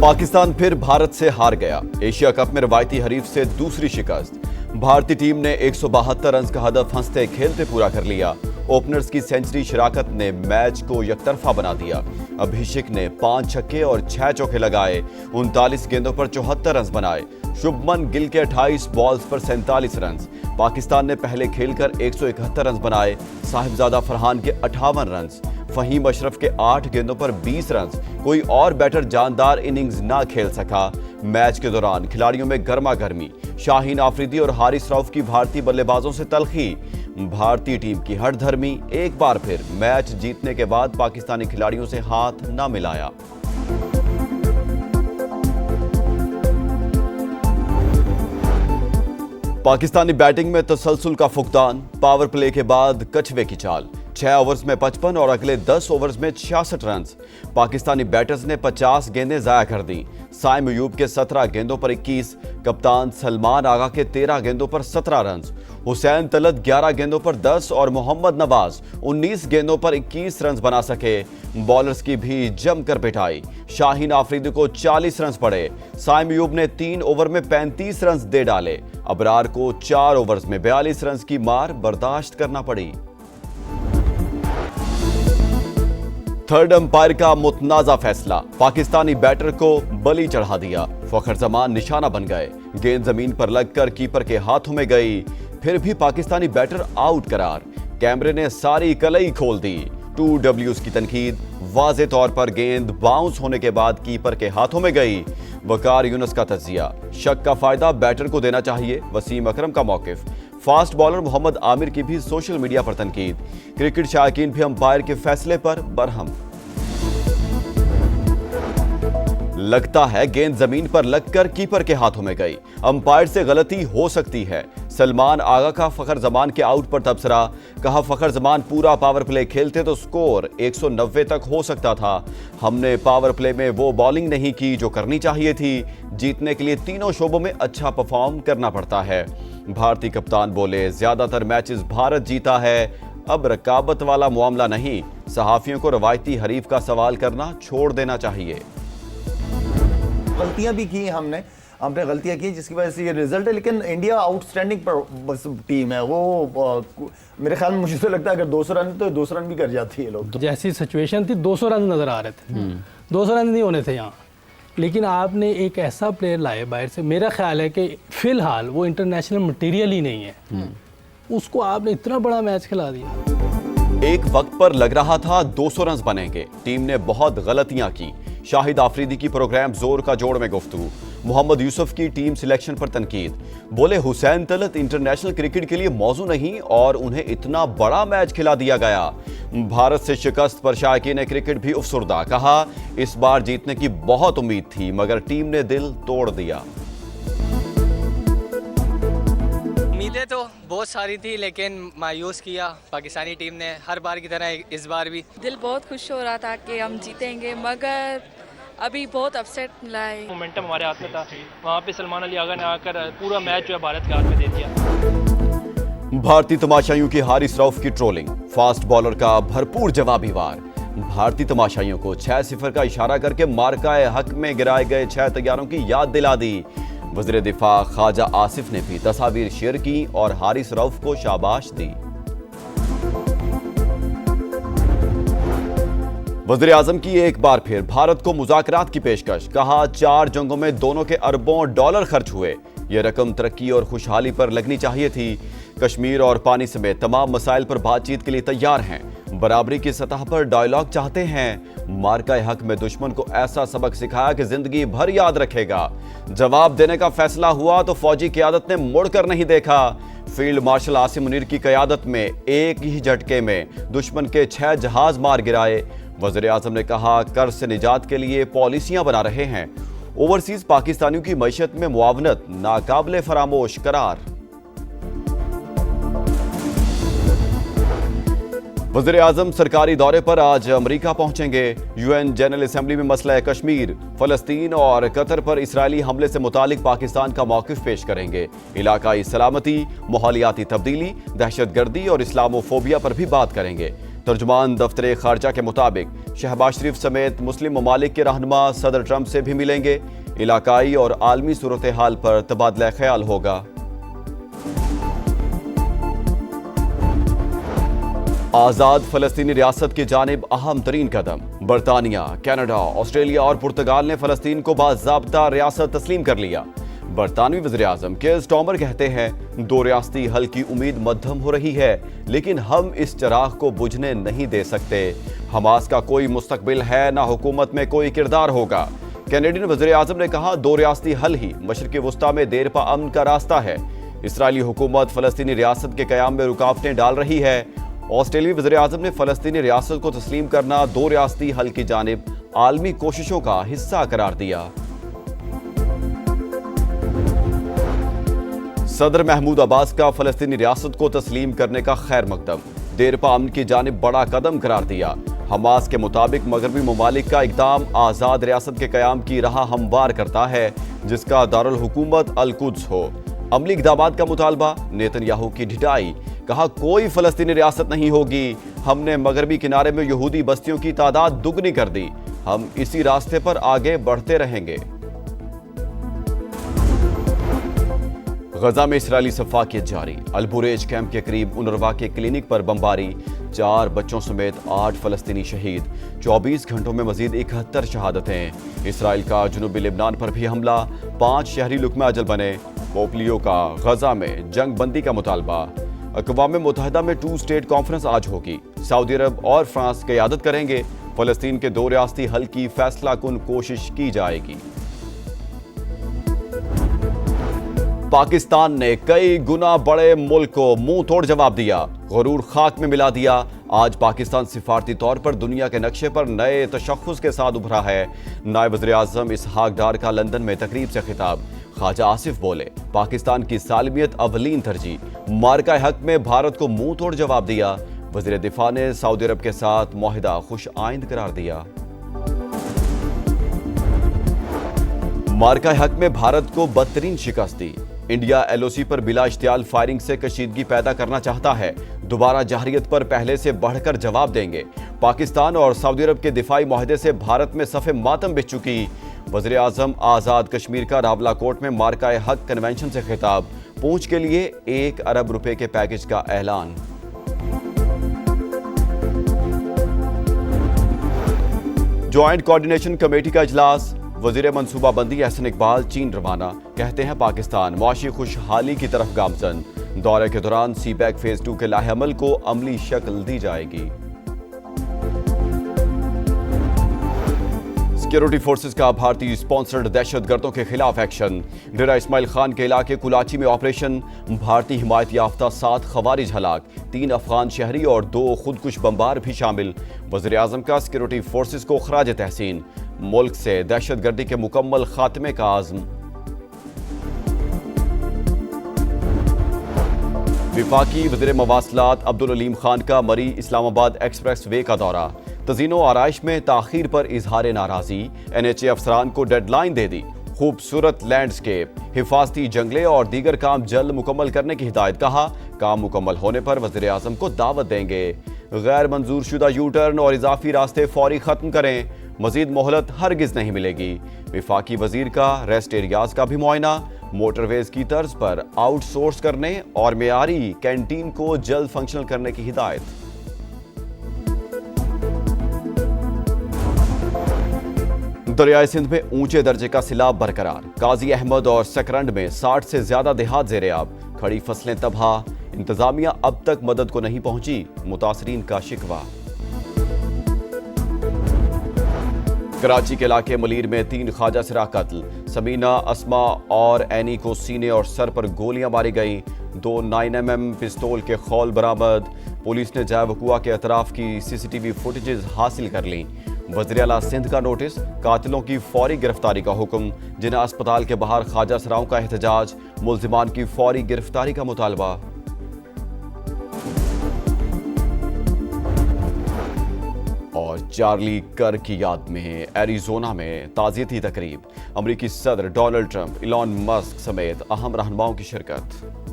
पाकिस्तान फिर भारत से हार गया। एशिया कप में रवायती हरीफ से दूसरी शिकस्त। भारतीय टीम ने 172 रन का हदफ हंसते खेलते पूरा कर लिया। ओपनर्स की सेंचुरी शराकत ने मैच को यकतरफा बना दिया। अभिषेक ने 5 छक्के और 6 चौके लगाए, 39 गेंदों पर 74 रन बनाए। शुभमन गिल के 28 बॉल्स पर 47 रन। पाकिस्तान ने पहले खेलकर 171 रन बनाए। साहिबजादा फरहान के 58 रन, फहीम अशरफ के 8 गेंदों पर 20 रन। कोई और बैटर जानदार इनिंग्स ना खेल सका। मैच के दौरान खिलाड़ियों में गर्मा गर्मी। शाहीन आफरीदी और हारिस रऊफ की भारतीय बल्लेबाजों से तलखी। भारतीय टीम की हठधर्मी एक बार फिर मैच जीतने के बाद पाकिस्तानी खिलाड़ियों से हाथ ना मिलाया। पाकिस्तानी बैटिंग में तसलसल का फुकदान। पावर प्ले के बाद कछुए की चाल। 6 ओवर्स में 55 और अगले 10 ओवर्स में 66 रन। पाकिस्तानी बैटर्स ने 50 गेंदें जाया कर दी। साइम अयूब के 17 गेंदों पर 21, कप्तान सलमान आगा के 13 गेंदों पर 17 रन, हुसैन तलत 11 गेंदों पर 10 और मोहम्मद नवाज 19 गेंदों पर 21 रन बना सके। बॉलर्स की भी जमकर पिटाई। शाहीन आफरीदी को 40 रन पड़े। साइम अयूब ने 3 ओवर में 35 रन दे डाले। अबरार को 4 ओवर्स में 42 रन की मार बर्दाश्त करना पड़ी। थर्ड अंपायर का मुतनाजा फैसला। पाकिस्तानी बैटर को बलि चढ़ा दिया। फखर जमान निशाना बन गए। गेंद जमीन पर लगकर कीपर के हाथों में गई, फिर भी पाकिस्तानी बैटर आउट करार। कैमरे ने सारी कलई खोल दी। 2Ws की तनकीद। वाज़े तौर पर गेंद बाउंस होने के बाद कीपर के हाथों में गई। वकार यूनुस का तज्जिया। शक का फायदा बैटर को देना चाहिए। वसीम अकरम का मौकिफ। फास्ट बॉलर मोहम्मद आमिर की भी सोशल मीडिया पर तनकीद। क्रिकेट शायकीन भी अंपायर के फैसले पर बरहम। लगता है गेंद जमीन पर लगकर कीपर के हाथों में गई। अंपायर से गलती हो सकती है। सलमान आगा का फखर जमान के आउट पर तबसरा। कहा फखर जमान पूरा पावर प्ले खेलते तो स्कोर 190 तक हो सकता था। हमने पावर प्ले में वो बॉलिंग नहीं की जो करनी चाहिए थी। जीतने के लिए तीनों शोबों में अच्छा परफॉर्म करना पड़ता है। भारतीय कप्तान बोले ज्यादातर मैचेस भारत जीता है, अब रकाबत वाला मामला नहीं। सहाफियों को रवायती हरीफ का सवाल करना छोड़ देना चाहिए। गलतियां भी की हमने गलतियां की जिसकी वजह से ये रिजल्ट है, लेकिन इंडिया आउटस्टैंडिंग टीम है। वो मेरे ख्याल में मुझे तो लगता है अगर 200 रन तो 200 रन भी कर जाती है लोग। जैसी सिचुएशन थी 200 रन नजर आ रहे थे। 200 रन नहीं होने थे यहाँ, लेकिन आपने एक ऐसा प्लेयर लाए बाहर से, मेरा ख्याल है कि फिलहाल वो इंटरनेशनल मटेरियल ही नहीं है, उसको आपने इतना बड़ा मैच खिला दिया। एक वक्त पर लग रहा था 200 रन बनेंगे। टीम ने बहुत गलतियां की। शाहिद आफरीदी की प्रोग्राम जोर का जोड़ में गुफ्तगू। मोहम्मद यूसुफ की टीम सिलेक्शन पर तनकीद। बोले हुसैन तलत इंटरनेशनल क्रिकेट के लिए मौजू नहीं और उन्हें इतना बड़ा मैच खिला दिया गया। भारत से शिकस्त पर शायकीन क्रिकेट भी अफसुर्दा। कहा इस बार जीतने की बहुत उम्मीद थी मगर टीम ने दिल तोड़ दिया। उम्मीदें तो बहुत सारी थी लेकिन मायूस किया पाकिस्तानी टीम ने, हर बार की तरह इस बार भी। दिल बहुत खुश हो रहा था कि हम जीतेंगे, मगर अभी बहुत अपसेट मिला है। मोमेंटम हमारे हाथ में था, वहाँ पे सलमान अली आगा ने आकर पूरा मैच जो है भारत के हाथ में दे दिया। भारतीय तमाशाइयों की हारिस रऊफ की ट्रोलिंग। फास्ट बॉलर का भरपूर जवाबी वार। भारतीय तमाशाइयों को 6-0 का इशारा करके मार्काए हक में गिराए गए 6 तैयारों की याद दिला दी। वज़ीर दिफा ख्वाजा आसिफ ने भी तस्वीर शेयर की और हारिस रऊफ को शाबाश दी। वज़ीर आज़म की एक बार फिर भारत को मुज़ाकरात की पेशकश। कहा 4 जंगों में दोनों के अरबों डॉलर खर्च हुए, ये रकम तरक्की और खुशहाली पर लगनी चाहिए थी। कश्मीर और पानी समेत तमाम मसाइल पर बातचीत के लिए तैयार हैं। बराबरी की सतह पर डायलॉग चाहते हैं। मार्का हक में दुश्मन को ऐसा सबक सिखाया कि जिंदगी भर याद रखेगा। जवाब देने का फैसला हुआ तो फौजी क़यादत ने मुड़कर नहीं देखा। फील्ड मार्शल आसिम मुनीर की क़यादत में एक ही झटके में दुश्मन के 6 जहाज मार गिराए। वज़ीर आज़म ने कहा कर्ज से निजात के लिए पॉलिसियां बना रहे हैं। ओवरसीज पाकिस्तानियों की मईशत में मुआवनत नाकाबिले फरामोश करार। वज़ीर आज़म सरकारी दौरे पर आज अमेरिका पहुंचेंगे। UN जनरल असेंबली में मसला कश्मीर, फ़लस्तीन और कतर पर इसराइली हमले से मुतालिक पाकिस्तान का मौक़िफ़ पेश करेंगे। इलाकाई सलामती, माहौलियाती तब्दीली, दहशतगर्दी और इस्लामोफोबिया पर भी बात करेंगे। तर्जुमान दफ्तर खारजा के मुताबिक शहबाज शरीफ समेत मुस्लिम ममालिक के रहनुमा सदर ट्रंप से भी मिलेंगे। इलाकाई और आलमी सूरत हाल पर तबादला ख्याल होगा। आज़ाद फ़लस्तीनी रियासत की जानिब अहम तरीन कदम। बरतानिया, कनाडा, ऑस्ट्रेलिया और पुर्तगाल ने फ़लस्तीन को बाज़ाब्ता रियासत तस्लीम कर लिया। बरतानवी वज़ीर-ए-आज़म कीर स्टारमर कहते हैं, 2 रियासती हल की उम्मीद मध्यम हो रही है, लेकिन हम इस चिराग को बुझने नहीं दे सकते। हमास का कोई मुस्तकबिल है, ना हुकूमत में कोई किरदार होगा। कैनेडियन वज़ीर-ए-आज़म ने कहा, 2 रियासती हल ही मशरिक़ वस्ता में देरपा अमन का रास्ता है। इसराइली हुकूमत फ़लस्तीनी रियासत के क़याम में रुकावटें डाल रही है। ऑस्ट्रेलियाई वज़ीर-ए-आज़म ने फ़लस्तीनी रियासत को तस्लीम करना 2 रियासती हल की जानिब आलमी कोशिशों का हिस्सा करार दिया। सदर महमूद अब्बास का फ़लस्तीनी रियासत को तस्लीम करने का खैर मकदम, देरपा अमन की जानिब बड़ा कदम करार दिया। हमास के मुताबिक मगरबी ममालिक का इक़दाम आज़ाद रियासत के क़याम की राह हमवार करता है, जिसका दारुल हुकूमत अल-कुद्स हो। अमली इक़दामात का मुतालबा, नेतन्याहू की ढिठाई, कहा कोई फ़लस्तीनी रियासत नहीं होगी। हमने मगरबी किनारे में यहूदी बस्तियों की तादाद दुगनी कर दी। हम इसी रास्ते पर आगे बढ़ते रहेंगे। गजा में इसराइली सफाकियत जारी। अल-बुरेज कैंप के करीब उनरवा के क्लिनिक पर बमबारी, 4 बच्चों समेत 8 फ़लस्तीनी शहीद। 24 घंटों में मजीद 71 शहादतें। इसराइल का जुनूबी लेबनान पर भी हमला, 5 शहरी लुकमा अजल बने। पोपलियो का गजा में जंग बंदी का मुतालबा। अक़वाम मुत्तहिदा में 2 स्टेट कॉन्फ्रेंस आज होगी। सऊदी अरब और फ्रांस क़यादत करेंगे। फ़लस्तीन के 2 रियासती हल की फैसला कुन कोशिश की जाएगी। पाकिस्तान ने कई गुना बड़े मुल्क को मुंह तोड़ जवाब दिया, गरूर खाक में मिला दिया। आज पाकिस्तान सिफारती तौर पर दुनिया के नक्शे पर नए तशख्खुस के साथ उभरा है। नायब वज़ीर-ए-आज़म इसहाक डार का लंदन में तकरीब से खिताब। ख्वाजा आसिफ बोले, पाकिस्तान की सालमियत अवलीन तरजीह। मार्का हक में भारत को मुंह तोड़ जवाब दिया। वज़ीर दिफा ने सऊदी अरब के साथ मुआहिदा खुश आइंद करार दिया। मार्का हक में भारत को बदतरीन शिकस्त दी। इंडिया एलओसी पर बिला इश्तियाल फायरिंग से कशीदगी पैदा करना चाहता है। दोबारा जहरियत पर पहले से बढ़कर जवाब देंगे। पाकिस्तान और सऊदी अरब के दिफाई मुआहदे से भारत में सफ़े मातम बिछ चुकी। वज़ीर-ए-आज़म आज़ाद कश्मीर का रावलाकोट में मार्का हक कन्वेंशन से खिताब। पूंछ के लिए 1 अरब रुपए के पैकेज का ऐलान। ज्वाइंट कोऑर्डिनेशन कमेटी का इजलास। वज़ीर मनसूबाबंदी एहसन इकबाल चीन रवाना। कहते हैं पाकिस्तान मुआशी खुशहाली की तरफ गामजन। दौरे के दौरान सीपैक फेज 2 के लाहेअमल को अमली शक्ल दी जाएगी। सिक्योरिटी फोर्सेस का भारतीय स्पॉन्सर्ड दहशतगर्दों के खिलाफ एक्शन। डेरा इस्माइल खान के इलाके कुलाची में ऑपरेशन। भारतीय हिमायत याफ्ता 7 खवारिज हलाक, 3 अफगान शहरी और 2 खुदकुश बमबार भी शामिल। वज़ीर-ए-आज़म का सिक्योरिटी फोर्सेस को खराज तहसीन। मुल्क से दहशतगर्दी के मुकम्मल खात्मे का आज़म। विफाकी वज़ीर मवासलात अब्दुल अलीम खान का मरी इस्लामाबाद एक्सप्रेस वे का दौरा। तज़ीनो आराइश में ताख़ीर पर इजहार नाराज़ी। NHA अफसरान को डेडलाइन दे दी। खूबसूरत लैंडस्केप, हिफाजती जंगले और दीगर काम जल्द मुकम्मल करने की हिदायत। कहा काम मुकम्मल होने पर वज़ीर-ए-आज़म को दावत देंगे। गैर मंजूर शुदा यू टर्न और इजाफी रास्ते फौरी ख़त्म करें। मजीद मोहलत हरगिज़ नहीं मिलेगी। विफाकी वज़ीर का रेस्ट एरियाज का भी मुआयना। मोटरवेज की तर्ज पर आउटसोर्स करने और मेयारी कैंटीन को जल्द फंक्शनल करने की हिदायत। दरियाए सिंध में ऊंचे दर्जे का सैलाब बरकरार। काजी अहमद और सकरंड में 60 से ज्यादा देहात ज़ेर-ए-आब। खड़ी फसलें तबाह। इंतजामिया अब तक मदद को नहीं पहुंची, मुतासरीन का शिकवा। कराची के इलाके मलीर में 3 ख्वाजा सिरा कत्ल। समीना, अस्मा और एनी को सीने और सर पर गोलियां मारी गईं। 2 9mm पिस्तौल के खौल बरामद। पुलिस ने जाए वकुआ के अतराफ की CCTV फुटेजेस हासिल कर लीं। वज़ीर आला सिंध का नोटिस, कातिलों की फौरी गिरफ्तारी का हुक्म। जिना अस्पताल के बाहर ख्वाजा सराओं का एहतजाज। मुल्जिमान की फौरी गिरफ्तारी का मुतालबा। और चार्ली कर की याद में एरिजोना में ताज़ियती तकरीब। अमरीकी सदर डोनाल्ड ट्रंप, इलॉन मस्क समेत अहम रहनुमाओं की शिरकत।